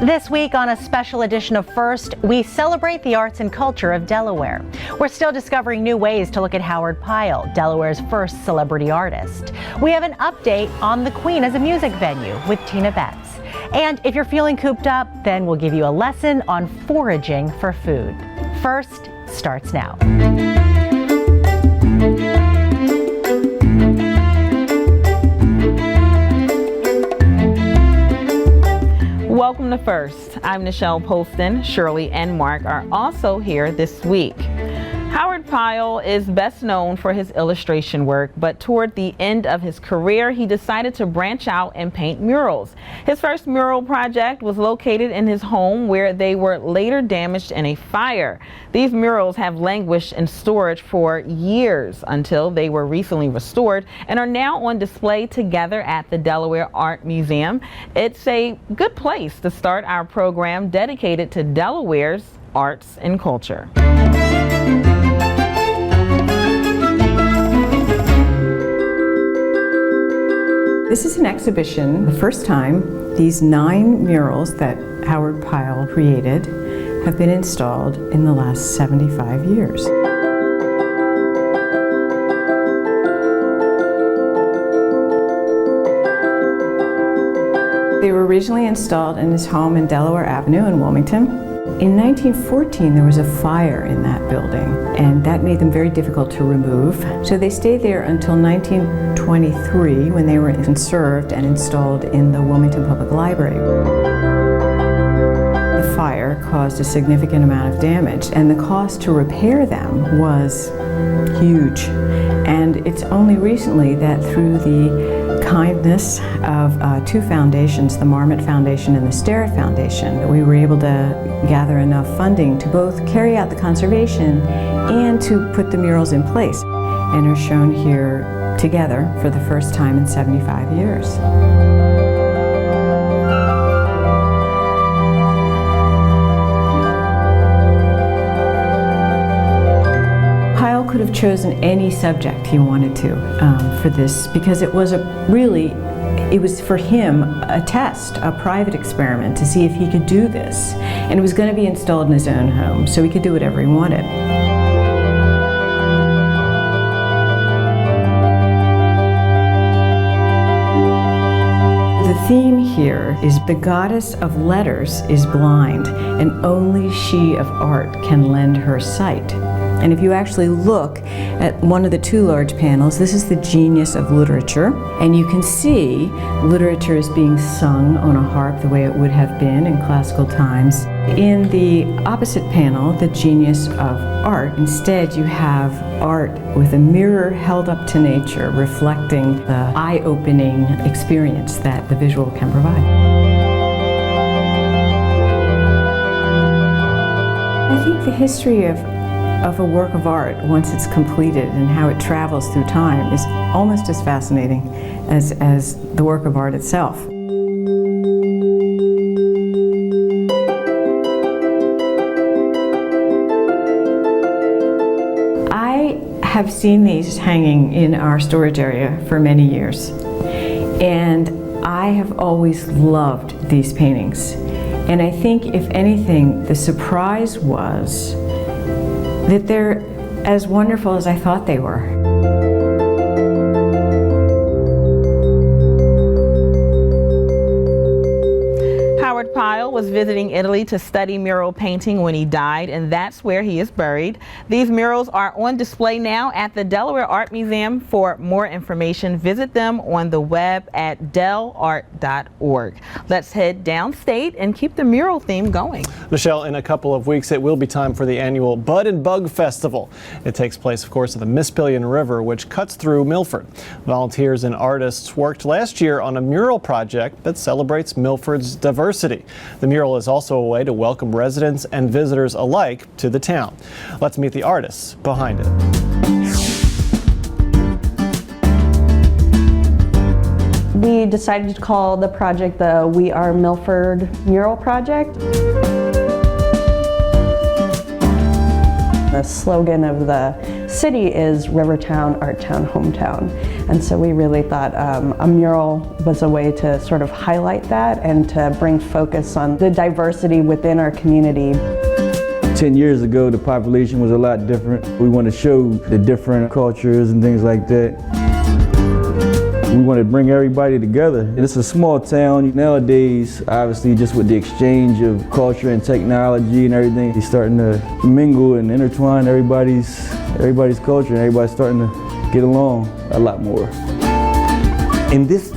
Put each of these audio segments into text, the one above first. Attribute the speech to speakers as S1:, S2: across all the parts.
S1: This week on a special edition of First, we celebrate the arts and culture of Delaware. We're still discovering new ways to look at Howard Pyle, Delaware's first celebrity artist. We have an update on the Queen as a music venue with Tina Betts. And if you're feeling cooped up, then we'll give you a lesson on foraging for food. First starts now.
S2: Welcome to First. I'm Nichelle Poston. Shirley and Mark are also here this week. Howard Pyle is best known for his illustration work, but toward the end of his career, he decided to branch out and paint murals. His first mural project was located in his home, where they were later damaged in a fire. These murals have languished in storage for years until they were recently restored and are now on display together at the Delaware Art Museum. It's a good place to start our program dedicated to Delaware's arts and culture.
S3: This is an exhibition. The first time these 9 murals that Howard Pyle created have been installed in the last 75 years. They were originally installed in his home in Delaware Avenue in Wilmington. In 1914, there was a fire in that building, and that made them very difficult to remove. So they stayed there until 1923, when they were conserved and installed in the Wilmington Public Library. The fire caused a significant amount of damage, and the cost to repair them was huge. And it's only recently that through the kindness of 2 foundations, the Marmot Foundation and the Sterrett Foundation, that we were able to gather enough funding to both carry out the conservation and to put the murals in place, and are shown here together for the first time in 75 years. Pyle could have chosen any subject he wanted to for this, because it was it was for him a test, a private experiment to see if he could do this. And it was going to be installed in his own home, so he could do whatever he wanted. The theme here is the goddess of letters is blind, and only she of art can lend her sight. And if you actually look at one of the 2 large panels, this is the genius of literature. And you can see literature is being sung on a harp the way it would have been in classical times. In the opposite panel, the genius of art, instead you have art with a mirror held up to nature, reflecting the eye-opening experience that the visual can provide. I think the history of a work of art, once it's completed, and how it travels through time, is almost as fascinating as the work of art itself. I have seen these hanging in our storage area for many years, and I have always loved these paintings. And I think, if anything, the surprise was that they're as wonderful as I thought they were.
S2: Howard Pyle was visiting Italy to study mural painting when he died, and that's where he is buried. These murals are on display now at the Delaware Art Museum. For more information, visit them on the web at delart.org. Let's head downstate and keep the mural theme going.
S4: Michelle, in a couple of weeks, it will be time for the annual Bud and Bug Festival. It takes place, of course, at the Mispillion River, which cuts through Milford. Volunteers and artists worked last year on a mural project that celebrates Milford's diversity. The mural is also a way to welcome residents and visitors alike to the town. Let's meet the artists behind it.
S5: We decided to call the project the We Are Milford Mural Project. The slogan of the city is Rivertown, Art Town, Hometown. And so we really thought a mural was a way to sort of highlight that and to bring focus on the diversity within our community.
S6: 10 years ago, the population was a lot different. We want to show the different cultures and things like that. We want to bring everybody together. It's a small town. Nowadays, obviously, just with the exchange of culture and technology and everything, it's starting to mingle and intertwine everybody's culture, and everybody's starting to get along a lot more.
S7: In this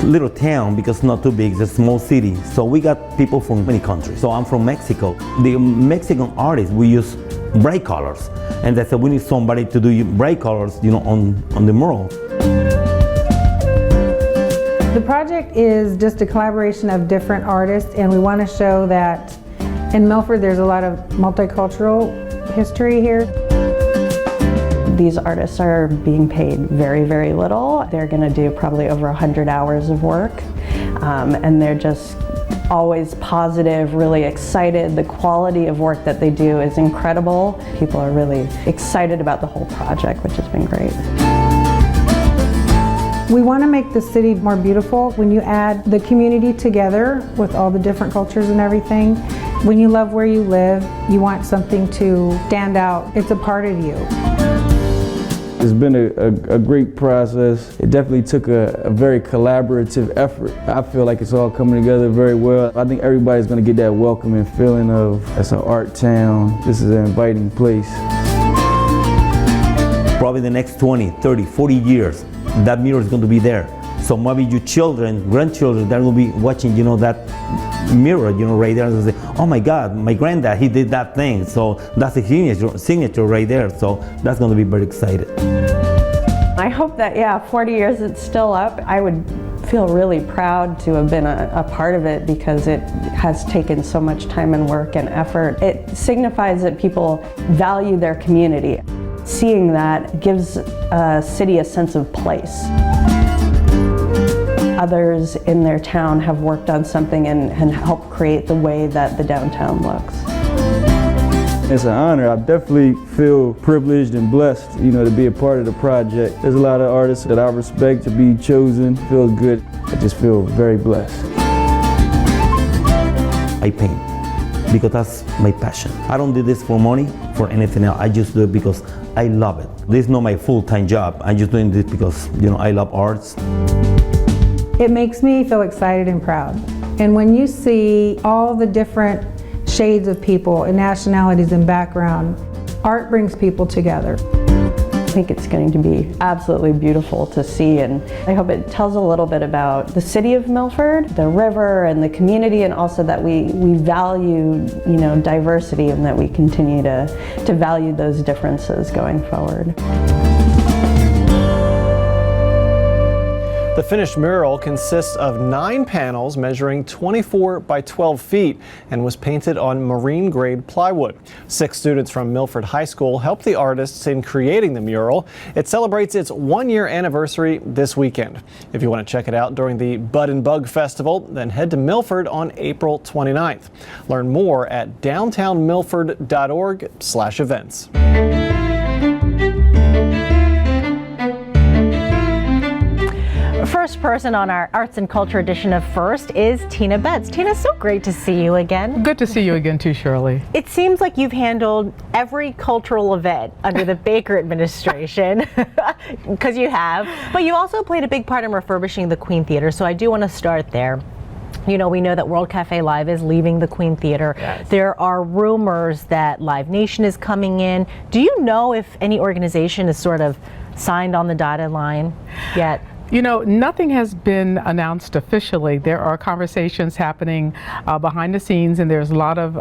S7: little town, because it's not too big, it's a small city, so we got people from many countries. So I'm from Mexico. The Mexican artists, we use bright colors, and they said we need somebody to do bright colors, on the mural.
S8: The project is just a collaboration of different artists, and we want to show that in Milford there's a lot of multicultural history here.
S5: These artists are being paid very, very little. They're going to do probably over 100 hours of work, and they're just always positive, really excited. The quality of work that they do is incredible. People are really excited about the whole project, which has been great.
S8: We want to make the city more beautiful. When you add the community together with all the different cultures and everything, when you love where you live, you want something to stand out. It's a part of you.
S6: It's been a great process. It definitely took a very collaborative effort. I feel like it's all coming together very well. I think everybody's going to get that welcoming feeling of it's an art town. This is an inviting place.
S7: Probably the next 20, 30, 40 years, that mural is going to be there. So maybe your children, grandchildren, they're going to be watching, that mural, right there, and say, oh my God, my granddad, he did that thing. So that's a signature right there. So that's going to be very excited.
S5: I hope that, 40 years it's still up. I would feel really proud to have been a part of it because it has taken so much time and work and effort. It signifies that people value their community. Seeing that gives a city a sense of place. Others in their town have worked on something and helped create the way that the downtown looks.
S6: It's an honor. I definitely feel privileged and blessed, to be a part of the project. There's a lot of artists that I respect. To be chosen feels good. I just feel very blessed.
S7: I paint because that's my passion. I don't do this for money, for anything else. I just do it because I love it. This is not my full-time job. I'm just doing this because, I love arts.
S8: It makes me feel excited and proud. And when you see all the different shades of people and nationalities and background, art brings people together.
S5: I think it's going to be absolutely beautiful to see, and I hope it tells a little bit about the city of Milford, the river, and the community, and also that we value, diversity, and that we continue to value those differences going forward.
S4: The finished mural consists of 9 panels measuring 24 by 12 feet and was painted on marine-grade plywood. 6 students from Milford High School helped the artists in creating the mural. It celebrates its 1-year anniversary this weekend. If you want to check it out during the Bud and Bug Festival, then head to Milford on April 29th. Learn more at downtownmilford.org/events.
S1: First person on our Arts and Culture edition of First is Tina Betts. Tina, so great to see you again.
S9: Good to see you again too, Shirley.
S1: It seems like you've handled every cultural event under the Baker administration, because you have, but you also played a big part in refurbishing the Queen Theater, so I do want to start there. We know that World Cafe Live is leaving the Queen Theater. Yes. There are rumors that Live Nation is coming in. Do you know if any organization is sort of signed on the dotted line yet?
S9: Nothing has been announced officially. There are conversations happening behind the scenes, and there's a lot of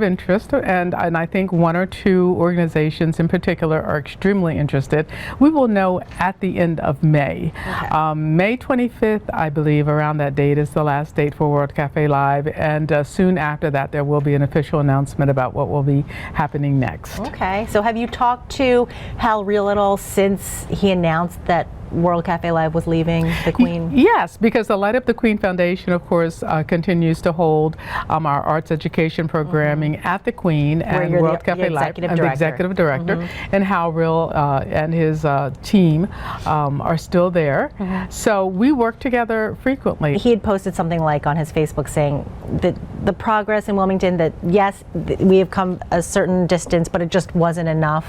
S9: interest, and I think 1 or 2 organizations in particular are extremely interested. We will know at the end of May. Okay. May 25th, I believe, around that date is the last date for World Cafe Live, and soon after that there will be an official announcement about what will be happening next.
S1: Okay, so have you talked to Hal Real at all since he announced that World Cafe Live was leaving the Queen?
S9: Yes, because the Light Up the Queen Foundation, of course, continues to hold our arts education programming at the Queen, and World Cafe Live. I'm the executive director, and Howrell and his team are still there. So we work together frequently.
S1: He had posted something like on his Facebook saying that the progress in Wilmington, that yes, we have come a certain distance, but it just wasn't enough.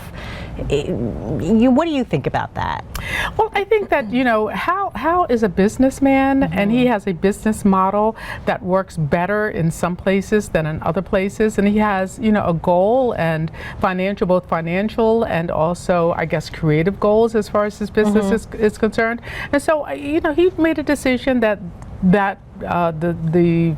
S1: What do you think about that?
S9: Well, I think that, you know, Hal is a businessman, and he has a business model that works better in some places than in other places, and he has, you know, a goal and both financial and also, I guess, creative goals as far as his business is concerned. And so, you know, he made a decision that the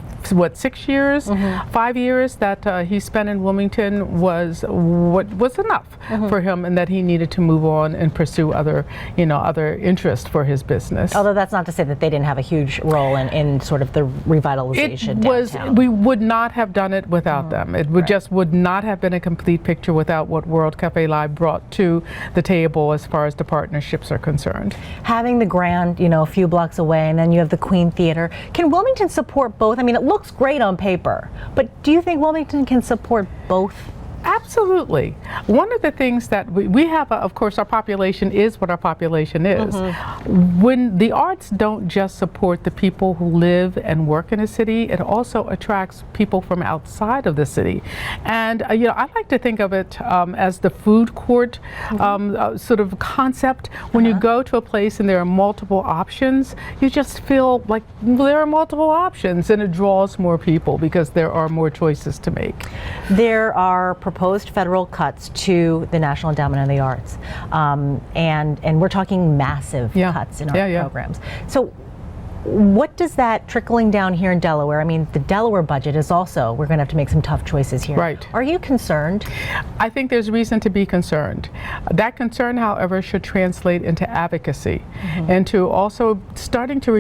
S9: 6 years, 5 years that he spent in Wilmington was enough for him, and that he needed to move on and pursue other interests for his business.
S1: Although that's not to say that they didn't have a huge role in sort of the revitalization downtown.
S9: We would not have done it without them. It would not have been a complete picture without what World Cafe Live brought to the table as far as the partnerships are concerned.
S1: Having the Grand, you know, a few blocks away, and then you have the Queen Theater. Can Wilmington support both? I mean, it looks great on paper, but do you think Wilmington can support both?
S9: Absolutely. One of the things that we have, of course, our population is what our population is. When the arts don't just support the people who live and work in a city, it also attracts people from outside of the city. And you know, I like to think of it as the food court sort of concept. When you go to a place and there are multiple options, you just feel like there are multiple options, and it draws more people because there are more choices to make.
S1: There are proposed federal cuts to the National Endowment of the Arts, and we're talking massive cuts in our programs. So what does that trickling down here in Delaware? I mean, the Delaware budget is also, we're going to have to make some tough choices here.
S9: Right.
S1: Are you concerned?
S9: I think there's reason to be concerned. That concern, however, should translate into advocacy, and to also starting to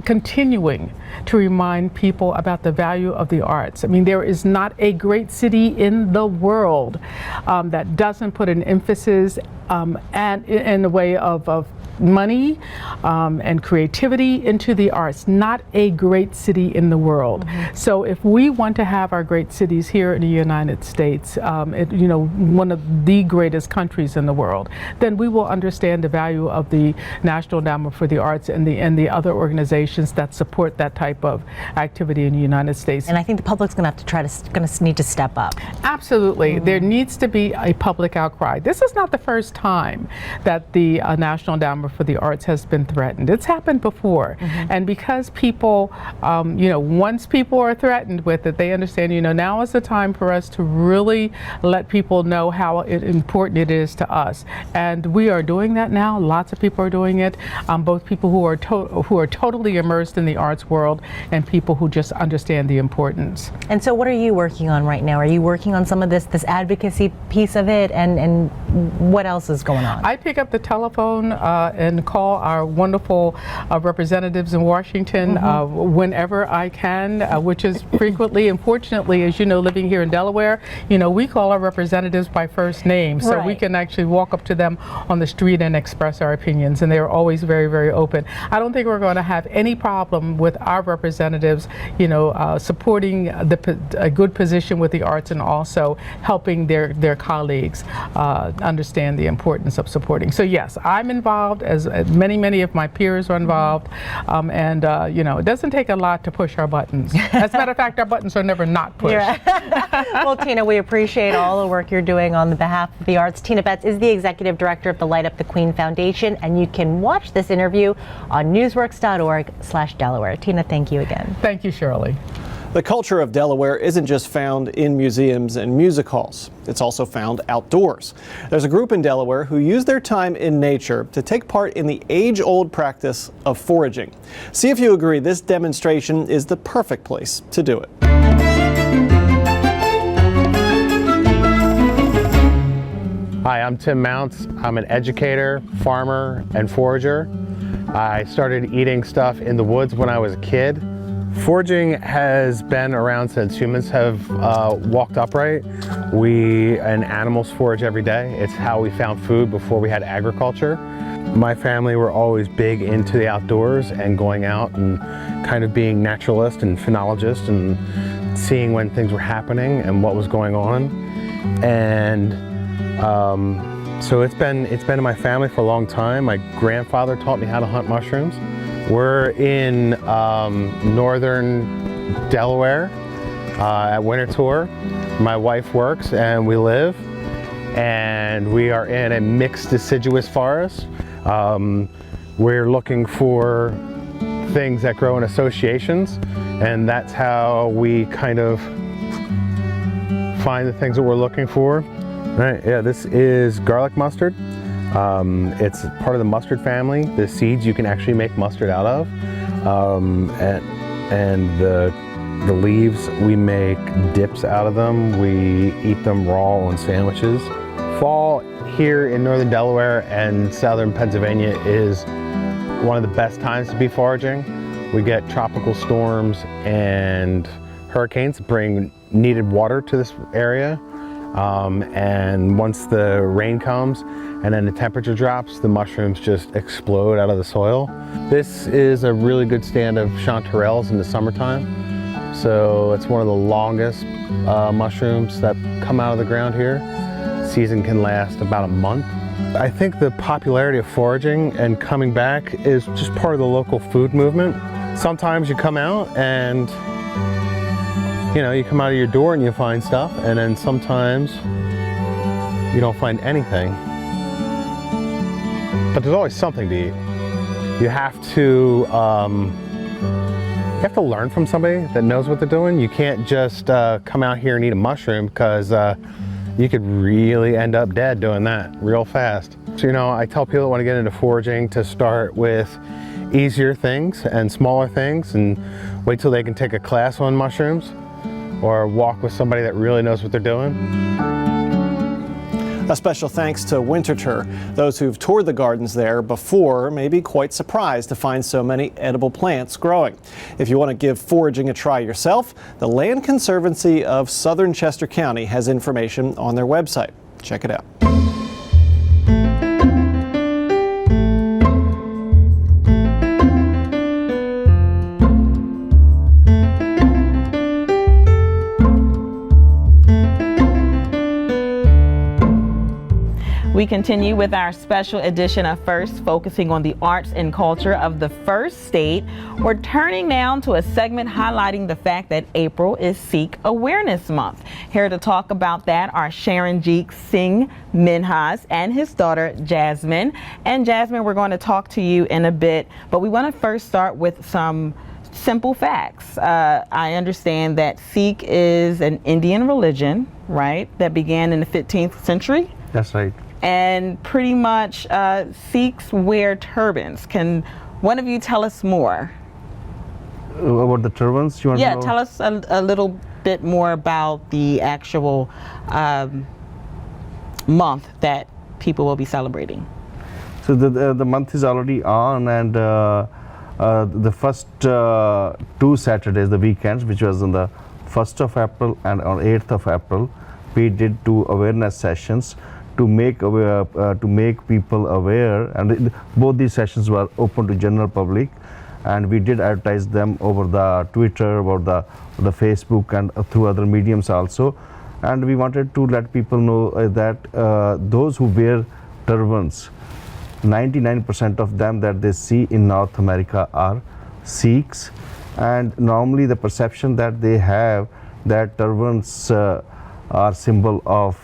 S9: continuing to remind people about the value of the arts. I mean, there is not a great city in the world that doesn't put an emphasis and in the way of money and creativity into the arts. Not a great city in the world. So if we want to have our great cities here in the United States, you know, one of the greatest countries in the world, then we will understand the value of the National Endowment for the Arts and the other organizations that support that type of activity in the United States.
S1: And I think the public's going to need to step up.
S9: Absolutely. There needs to be a public outcry. This is not the first time that the National Endowment for the Arts has been threatened. It's happened before. And because people, you know, once people are threatened with it, they understand, you know, now is the time for us to really let people know how important it is to us. And we are doing that now. Lots of people are doing it. Both people who are totally immersed in the arts world and people who just understand the importance.
S1: And so what are you working on right now? Are you working on some of this advocacy piece of it, and what else is going on?
S9: I pick up the telephone and call our wonderful representatives in Washington whenever I can, which is frequently. And fortunately, as you know, living here in Delaware, you know, we call our representatives by first name, so we can actually walk up to them on the street and express our opinions, and they're always very, very open. I don't think we're going to have any problem with our representatives, you know, supporting a good position with the arts and also helping their colleagues understand the importance of supporting. So yes, I'm involved, as many of my peers are involved, and you know, it doesn't take a lot to push our buttons. As a matter of fact, our buttons are never not pushed.
S1: Well, Tina, we appreciate all the work you're doing on the behalf of the arts. Tina Betts is the executive director of the Light Up the Queen Foundation, and you can watch this interview on newsworks.org/Delaware. Tina, thank you again.
S9: Thank you, Shirley.
S4: The culture of Delaware isn't just found in museums and music halls. It's also found outdoors. There's a group in Delaware who use their time in nature to take part in the age-old practice of foraging. See if you agree this demonstration is the perfect place to do it.
S10: Hi, I'm Tim Mounts. I'm an educator, farmer, and forager. I started eating stuff in the woods when I was a kid. Foraging has been around since humans have walked upright. We and animals forage every day. It's how we found food before we had agriculture. My family were always big into the outdoors and going out and kind of being naturalist and phenologist and seeing when things were happening and what was going on. And so it's been in my family for a long time. My grandfather taught me how to hunt mushrooms. We're in northern Delaware at winter tour. My wife works and we live, and we are in a mixed deciduous forest. We're looking for things that grow in associations, and that's how we kind of find the things that we're looking for. Right, yeah, this is garlic mustard. It's part of the mustard family. The seeds you can actually make mustard out of, and the leaves, we make dips out of them. We eat them raw on sandwiches. Fall here in northern Delaware and southern Pennsylvania is one of the best times to be foraging. We get tropical storms and hurricanes bring needed water to this area. And once the rain comes and then the temperature drops, the mushrooms just explode out of the soil. This is a really good stand of chanterelles in the summertime. So it's one of the longest mushrooms that come out of the ground here. Season can last about a month. I think the popularity of foraging and coming back is just part of the local food movement. Sometimes you come out and you come out of your door and you find stuff, and then sometimes you don't find anything. But there's always something to eat. You have to learn from somebody that knows what they're doing. You can't just come out here and eat a mushroom, because you could really end up dead doing that real fast. So, I tell people that want to get into foraging to start with easier things and smaller things, and wait till they can take a class on mushrooms or walk with somebody that really knows what they're doing.
S4: A special thanks to Winterthur. Those who've toured the gardens there before may be quite surprised to find so many edible plants growing. If you want to give foraging a try yourself, the Land Conservancy of Southern Chester County has information on their website. Check it out.
S2: We continue with our special edition of First, focusing on the arts and culture of the first state. We're turning now to a segment highlighting the fact that April is Sikh Awareness Month. Here to talk about that are Sharanjeet Singh Minhas and his daughter Jasmine. And Jasmine, we're going to talk to you in a bit, but we want to first start with some simple facts. I understand that Sikh is an Indian religion, right, that began in the 15th century?
S10: That's right.
S2: And pretty much Sikhs wear turbans. Can one of you tell us more?
S11: About the turbans? You want to know?
S2: Tell us a little bit more about the actual month that people will be celebrating.
S11: So the month is already on, and the first 2 Saturdays, the weekends, which was on the 1st of April and on 8th of April, we did 2 awareness sessions to make people aware, and both these sessions were open to general public, and we did advertise them over the Twitter, over the Facebook, and through other mediums also. And we wanted to let people know that those who wear turbans, 99% of them that they see in North America are Sikhs, and normally the perception that they have that turbans are symbol of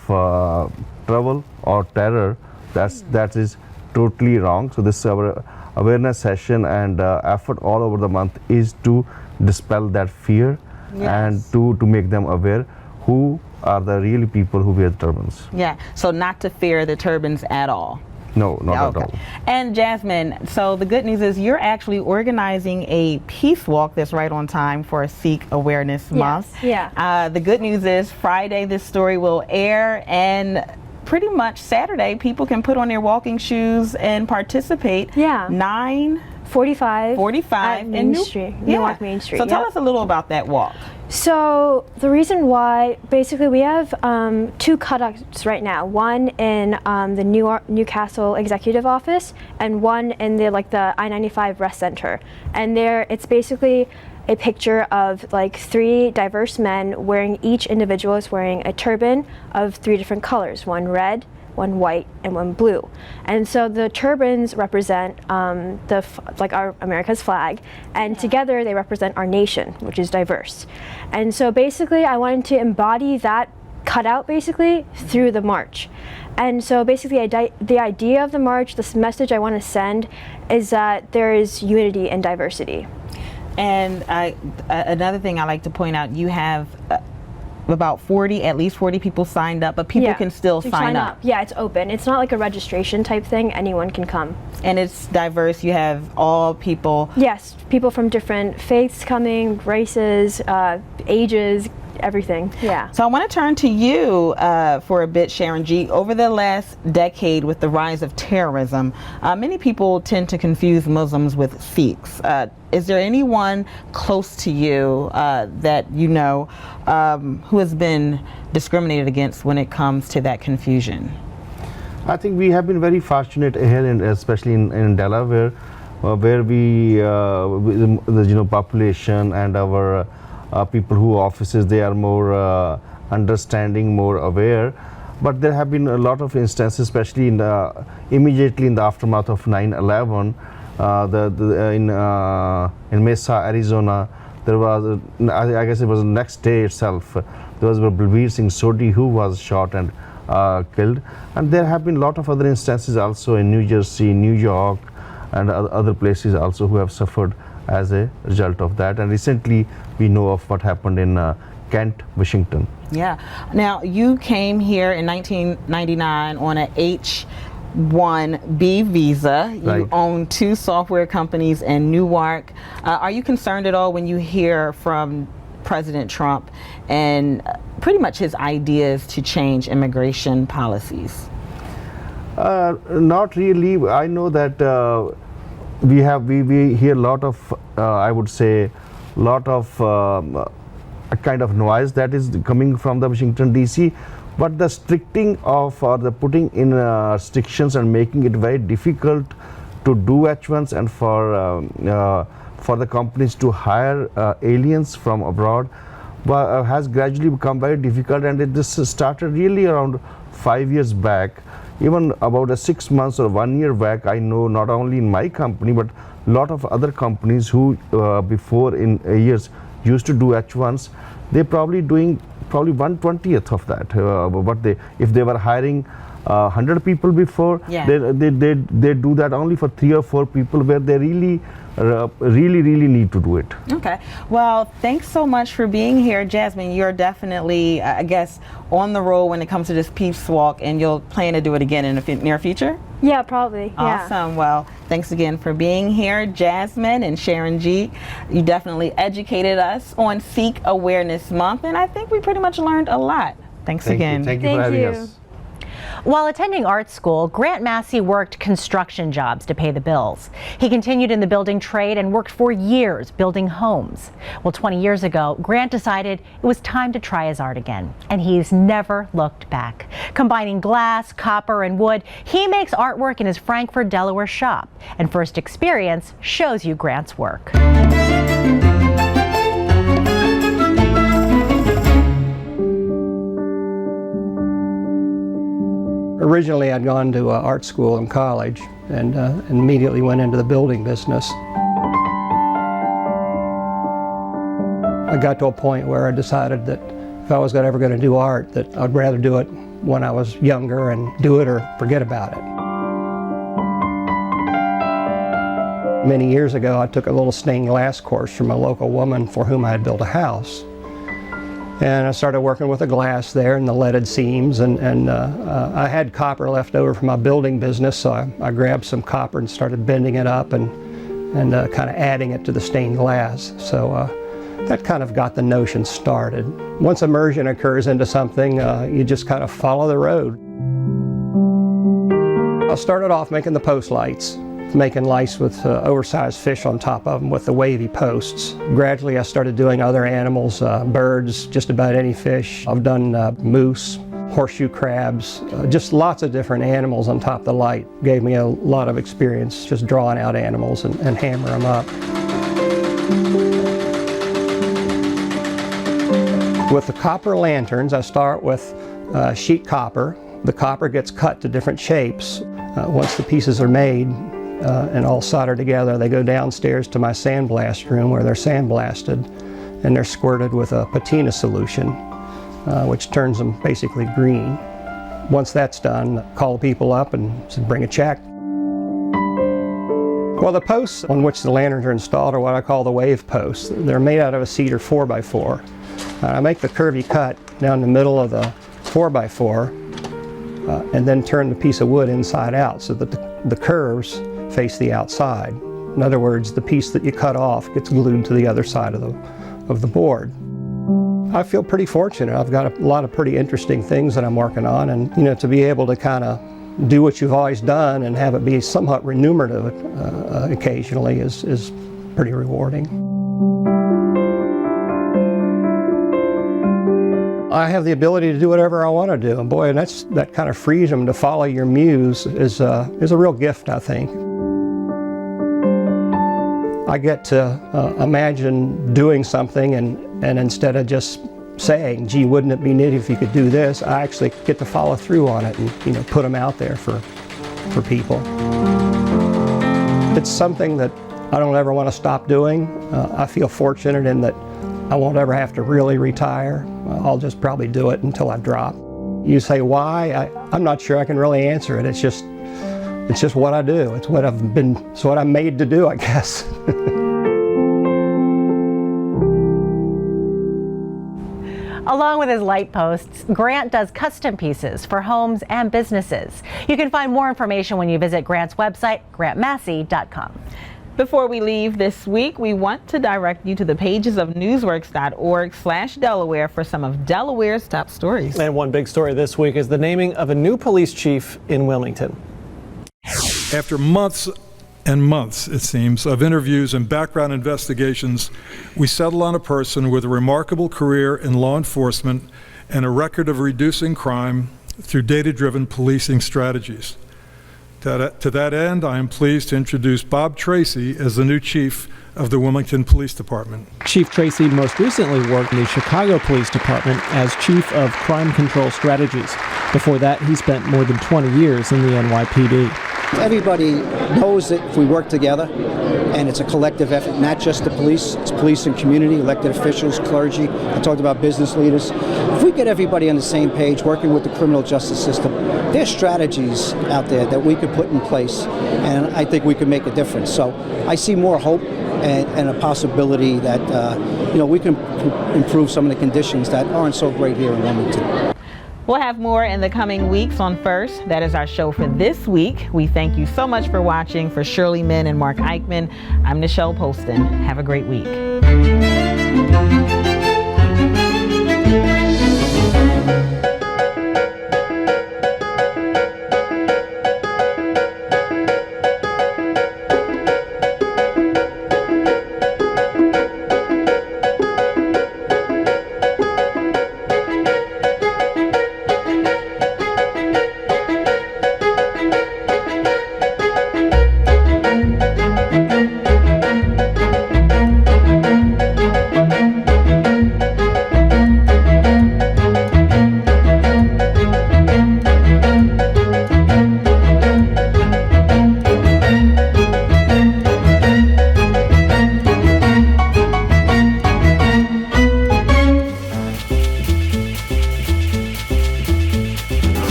S11: trouble or terror, that is totally wrong. So this is our awareness session, and effort all over the month is to dispel that fear, and to make them aware who are the real people who wear turbans.
S2: Yeah, so not to fear the turbans at all.
S11: No, not at all.
S2: And Jasmine, so the good news is you're actually organizing a peace walk that's right on time for Sikh Awareness Month.
S12: Yeah.
S2: The good news is Friday this story will air, and pretty much Saturday people can put on their walking shoes and participate.
S12: Yeah.
S2: 9:45
S12: at Main Street. Newark Main Street.
S2: So tell us a little about that walk.
S12: So the reason why, basically we have 2 cutouts right now. One in the Newcastle Executive Office and one in the I-95 Rest Center. And there it's basically a picture of 3 diverse men wearing, each individual is wearing a turban of 3 different colors, one red, one white, and one blue. And so the turbans represent our America's flag, and together they represent our nation, which is diverse. And so basically I wanted to embody that cutout basically through the march. And so basically the idea of the march, this message I want to send, is that there is unity and diversity.
S2: And another thing I like to point out, you have about at least 40 people signed up, but people can still sign up.
S12: Yeah, it's open. It's not like a registration type thing. Anyone can come.
S2: And it's diverse. You have all people.
S12: Yes, people from different faiths coming, races, ages, everything. Yeah.
S2: So I want to turn to you for a bit, Sharon G. Over the last decade, with the rise of terrorism, many people tend to confuse Muslims with Sikhs. Is there anyone close to you that you know who has been discriminated against when it comes to that confusion?
S11: I think we have been very fortunate here, especially in Delaware, where we, the population and our people who offices, they are more understanding, more aware. But there have been a lot of instances, especially immediately in the aftermath of 9/11. In Mesa, Arizona, there was, I guess it was the next day itself, there was Balbir Singh Sodhi who was shot and killed. And there have been a lot of other instances also in New Jersey, New York, and other places also who have suffered as a result of that. And recently we know of what happened in Kent, Washington.
S2: Yeah. Now, you came here in 1999 on a H-1B visa. You
S11: Right.
S2: own 2 software companies in Newark. Are you concerned at all when you hear from President Trump and pretty much his ideas to change immigration policies?
S11: Not really. I know that we hear a lot of, I would say, lot of a kind of noise that is coming from the Washington DC, but the stricting of or the putting in restrictions and making it very difficult to do H1s and for the companies to hire aliens from abroad has gradually become very difficult. And this started really around 5 years back. Even about 6 months or 1 year back, I know not only in my company but a lot of other companies who before in years used to do H1s, they're probably doing 1/20th of that. If they were hiring 100 people before, they do that only for 3 or 4 people where they really need to do it.
S2: Okay. Well, thanks so much for being here, Jasmine. You're definitely, I guess, on the roll when it comes to this Peace Walk, and you'll plan to do it again in the near future?
S12: Yeah, probably.
S2: Awesome. Well, thanks again for being here, Jasmine and Sharon G. You definitely educated us on Sikh Awareness Month, and I think we pretty much learned a lot. Thanks again.
S11: Thank you for having us.
S1: While attending art school, Grant Massey worked construction jobs to pay the bills. He continued in the building trade and worked for years building homes. Well, 20 years ago, Grant decided it was time to try his art again, and he's never looked back. Combining glass, copper, and wood, he makes artwork in his Frankfort, Delaware shop. And First Experience shows you Grant's work.
S13: Originally, I'd gone to art school in college and immediately went into the building business. I got to a point where I decided that if I was ever going to do art, that I'd rather do it when I was younger and do it or forget about it. Many years ago, I took a little stained glass course from a local woman for whom I had built a house. And I started working with the glass there and the leaded seams, and I had copper left over from my building business, so I grabbed some copper and started bending it up and kind of adding it to the stained glass. So that kind of got the notion started. Once immersion occurs into something, you just kind of follow the road. I started off making the post lights, making lice with oversized fish on top of them with the wavy posts. Gradually I started doing other animals, birds, just about any fish. I've done moose, horseshoe crabs, just lots of different animals on top of the light. Gave me a lot of experience just drawing out animals and hammer them up. With the copper lanterns, I start with sheet copper. The copper gets cut to different shapes. Once the pieces are made and all soldered together, they go downstairs to my sandblast room where they're sandblasted and they're squirted with a patina solution, which turns them basically green. Once that's done, call people up and bring a check. Well, the posts on which the lanterns are installed are what I call the wave posts. They're made out of a cedar 4x4. I make the curvy cut down the middle of the 4x4 and then turn the piece of wood inside out so that the curves face the outside. In other words, the piece that you cut off gets glued to the other side of the board. I feel pretty fortunate. I've got a lot of pretty interesting things that I'm working on, and to be able to kind of do what you've always done and have it be somewhat remunerative occasionally is pretty rewarding. I have the ability to do whatever I want to do, and boy, that kind of freedom to follow your muse is a real gift, I think. I get to imagine doing something, and instead of just saying, gee, wouldn't it be neat if you could do this, I actually get to follow through on it and put them out there for people. It's something that I don't ever want to stop doing. I feel fortunate in that I won't ever have to really retire. I'll just probably do it until I drop. You say why? I'm not sure I can really answer it. It's just what I do. It's what I'm made to do, I guess.
S1: Along with his light posts, Grant does custom pieces for homes and businesses. You can find more information when you visit Grant's website, grantmassey.com.
S2: Before we leave this week, we want to direct you to the pages of newsworks.org/Delaware for some of Delaware's top stories.
S4: And one big story this week is the naming of a new police chief in Wilmington.
S14: After months and months, it seems, of interviews and background investigations, we settle on a person with a remarkable career in law enforcement and a record of reducing crime through data-driven policing strategies. To that end, I am pleased to introduce Bob Tracy as the new chief of the Wilmington Police Department.
S15: Chief Tracy most recently worked in the Chicago Police Department as Chief of Crime Control Strategies. Before that, he spent more than 20 years in the NYPD.
S16: Everybody knows that if we work together, and it's a collective effort, not just the police, it's police and community, elected officials, clergy, I talked about business leaders. If we get everybody on the same page, working with the criminal justice system, there's strategies out there that we could put in place, and I think we could make a difference. So I see more hope and a possibility that we can improve some of the conditions that aren't so great here in Wilmington.
S2: We'll have more in the coming weeks on First. That is our show for this week. We thank you so much for watching. For Shirley Min and Mark Eichman, I'm Nichelle Poston. Have a great week.